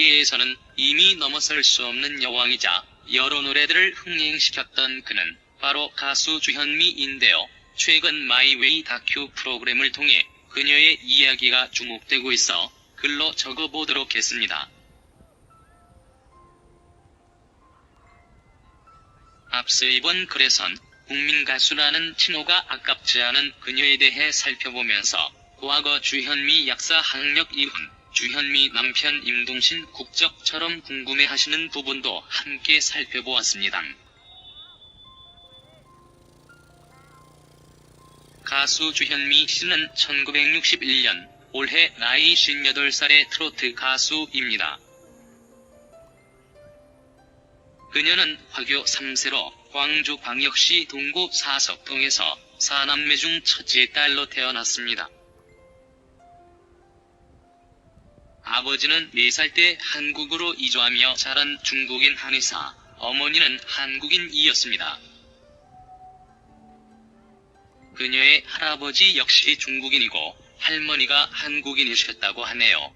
세계에서는 이미 넘어설 수 없는 여왕이자 여러 노래들을 흥행시켰던 그는 바로 가수 주현미인데요. 최근 마이웨이 다큐 프로그램을 통해 그녀의 이야기가 주목되고 있어 글로 적어보도록 했습니다. 앞서 이번 글에선 국민 가수라는 칭호가 아깝지 않은 그녀에 대해 살펴보면서 과거 주현미 약사 학력 이혼, 주현미 남편 임동신 국적처럼 궁금해하시는 부분도 함께 살펴보았습니다. 가수 주현미 씨는 1961년 올해 나이 58살의 트로트 가수입니다. 그녀는 화교 3세로 광주광역시 동구 사석동에서 4남매 중 첫째 딸로 태어났습니다. 아버지는 4살 때 한국으로 이주하며 자란 중국인 한의사, 어머니는 한국인이었습니다. 그녀의 할아버지 역시 중국인이고 할머니가 한국인이셨다고 하네요.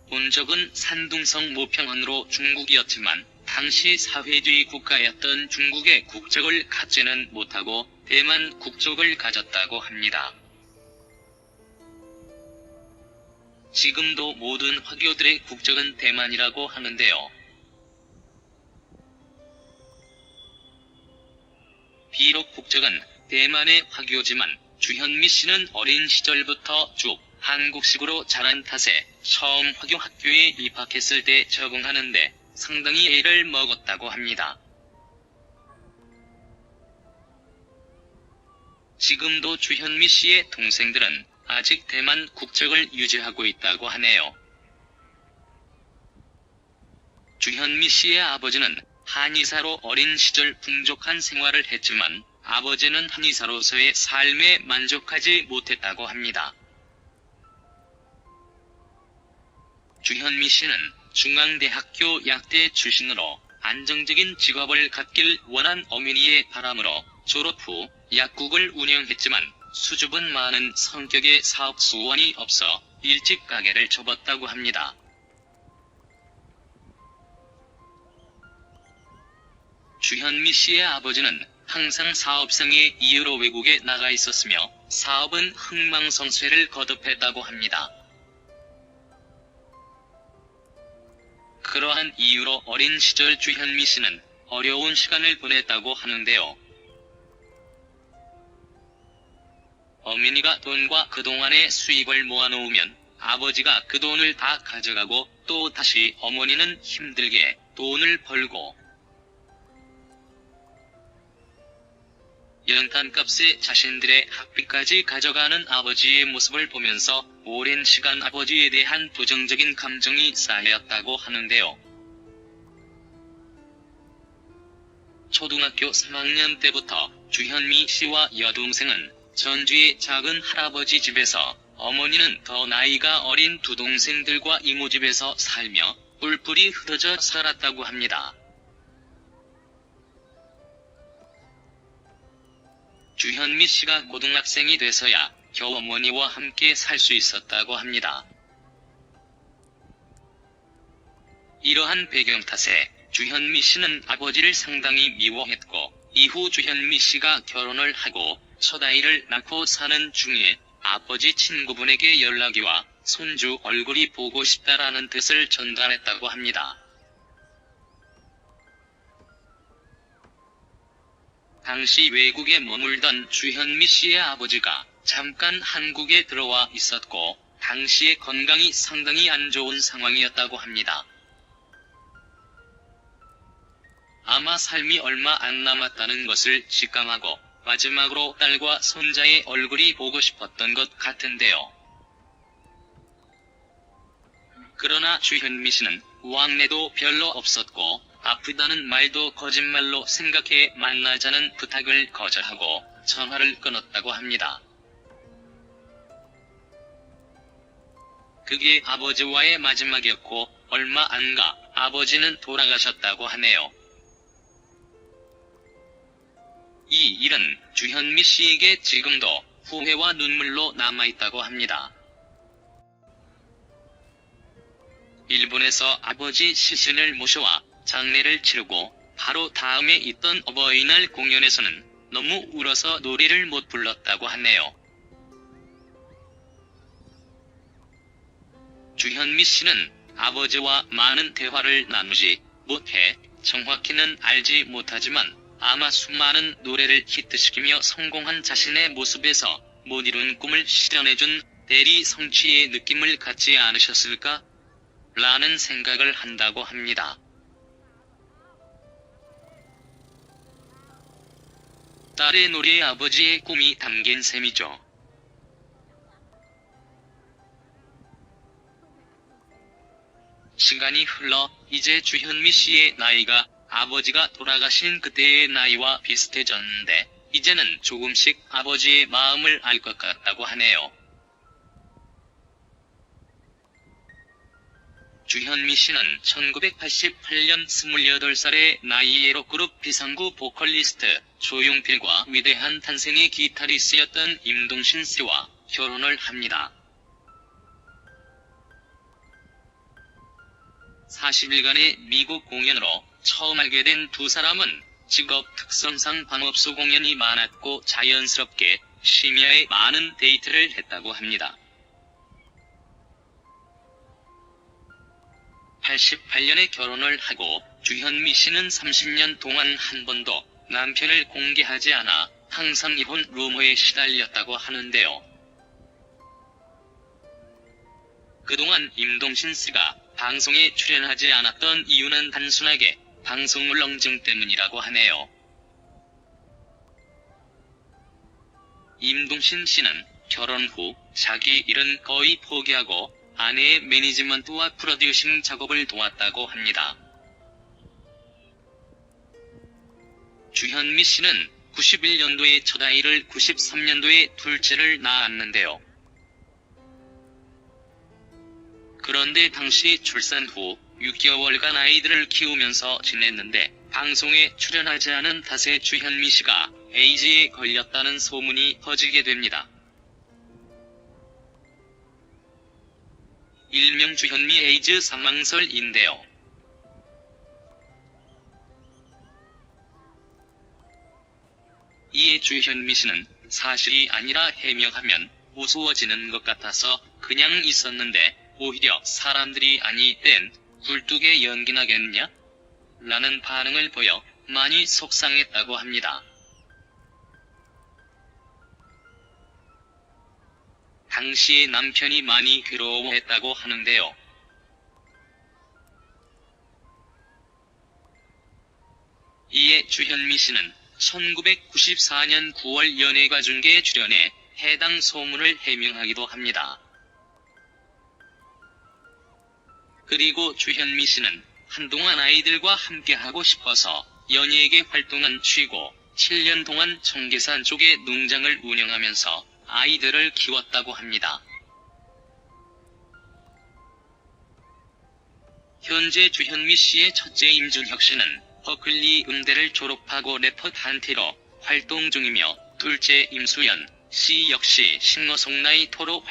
본적은 산둥성 모평원으로 중국이었지만 당시 사회주의 국가였던 중국의 국적을 갖지는 못하고 대만 국적을 가졌다고 합니다. 지금도 모든 화교들의 국적은 대만이라고 하는데요. 비록 국적은 대만의 화교지만 주현미 씨는 어린 시절부터 쭉 한국식으로 자란 탓에 처음 화교 학교에 입학했을 때 적응하는데 상당히 애를 먹었다고 합니다. 지금도 주현미 씨의 동생들은 아직 대만 국적을 유지하고 있다고 하네요. 주현미 씨의 아버지는 한의사로 어린 시절 풍족한 생활을 했지만 아버지는 한의사로서의 삶에 만족하지 못했다고 합니다. 주현미 씨는 중앙대학교 약대 출신으로 안정적인 직업을 갖길 원한 어머니의 바람으로 졸업 후 약국을 운영했지만 수줍은 많은 성격의 사업 수완이 없어 일찍 가게를 접었다고 합니다. 주현미 씨의 아버지는 항상 사업상의 이유로 외국에 나가 있었으며 사업은 흥망성쇠를 거듭했다고 합니다. 그러한 이유로 어린 시절 주현미 씨는 어려운 시간을 보냈다고 하는데요. 어머니가 돈과 그동안의 수입을 모아놓으면 아버지가 그 돈을 다 가져가고 또 다시 어머니는 힘들게 돈을 벌고 연탄값에 자신들의 학비까지 가져가는 아버지의 모습을 보면서 오랜 시간 아버지에 대한 부정적인 감정이 쌓였다고 하는데요. 초등학교 3학년 때부터 주현미 씨와 여동생은 전주의 작은 할아버지 집에서, 어머니는 더 나이가 어린 두 동생들과 이모 집에서 살며 뿔뿔이 흩어져 살았다고 합니다. 주현미 씨가 고등학생이 돼서야 겨우 어머니와 함께 살 수 있었다고 합니다. 이러한 배경 탓에 주현미 씨는 아버지를 상당히 미워했고, 이후 주현미 씨가 결혼을 하고 첫 아이를 낳고 사는 중에 아버지 친구분에게 연락이 와 손주 얼굴이 보고 싶다라는 뜻을 전달했다고 합니다. 당시 외국에 머물던 주현미 씨의 아버지가 잠깐 한국에 들어와 있었고 당시의 건강이 상당히 안 좋은 상황이었다고 합니다. 아마 삶이 얼마 안 남았다는 것을 직감하고 마지막으로 딸과 손자의 얼굴이 보고 싶었던 것 같은데요. 그러나 주현미 씨는 왕래도 별로 없었고 아프다는 말도 거짓말로 생각해 만나자는 부탁을 거절하고 전화를 끊었다고 합니다. 그게 아버지와의 마지막이었고 얼마 안 가 아버지는 돌아가셨다고 하네요. 이 일은 주현미 씨에게 지금도 후회와 눈물로 남아있다고 합니다. 일본에서 아버지 시신을 모셔와 장례를 치르고 바로 다음에 있던 어버이날 공연에서는 너무 울어서 노래를 못 불렀다고 하네요. 주현미 씨는 아버지와 많은 대화를 나누지 못해 정확히는 알지 못하지만 아마 수많은 노래를 히트시키며 성공한 자신의 모습에서 못 이룬 꿈을 실현해준 대리 성취의 느낌을 갖지 않으셨을까? 라는 생각을 한다고 합니다. 딸의 노래에 아버지의 꿈이 담긴 셈이죠. 시간이 흘러 이제 주현미 씨의 나이가 아버지가 돌아가신 그때의 나이와 비슷해졌는데 이제는 조금씩 아버지의 마음을 알 것 같다고 하네요. 주현미 씨는 1988년 28살의 나이에 록그룹 비상구 보컬리스트 조용필과 위대한 탄생의 기타리스트였던 임동신 씨와 결혼을 합니다. 40일간의 미국 공연으로 처음 알게 된 두 사람은 직업 특성상 방업소 공연이 많았고 자연스럽게 심야에 많은 데이트를 했다고 합니다. 88년에 결혼을 하고 주현미 씨는 30년 동안 한 번도 남편을 공개하지 않아 항상 이혼 루머에 시달렸다고 하는데요. 그동안 임동신 씨가 방송에 출연하지 않았던 이유는 단순하게 방송 울렁증 때문이라고 하네요. 임동신 씨는 결혼 후 자기 일은 거의 포기하고 아내의 매니지먼트와 프로듀싱 작업을 도왔다고 합니다. 주현미 씨는 91년도에 첫 아이를 93년도에 둘째를 낳았는데요. 그런데 당시 출산 후 6개월간 아이들을 키우면서 지냈는데 방송에 출연하지 않은 탓에 주현미 씨가 에이즈에 걸렸다는 소문이 퍼지게 됩니다. 일명 주현미 에이즈 상망설인데요. 이에 주현미 씨는 사실이 아니라 해명하면 무서워지는 것 같아서 그냥 있었는데 오히려 사람들이 아니 땐 굴뚝에 연기 나겠냐? 라는 반응을 보여 많이 속상했다고 합니다. 당시에 남편이 많이 괴로워했다고 하는데요. 이에 주현미 씨는 1994년 9월 연예가중계에 출연해 해당 소문을 해명하기도 합니다. 그리고 주현미 씨는 한동안 아이들과 함께하고 싶어서 연예계 활동은 쉬고 7년 동안 청계산 쪽에 농장을 운영하면서 아이들을 키웠다고 합니다. 현재 주현미 씨의 첫째 임준혁 씨는 버클리 음대를 졸업하고 래퍼 단테로 활동 중이며 둘째 임수연 씨 역시 싱어송라이터로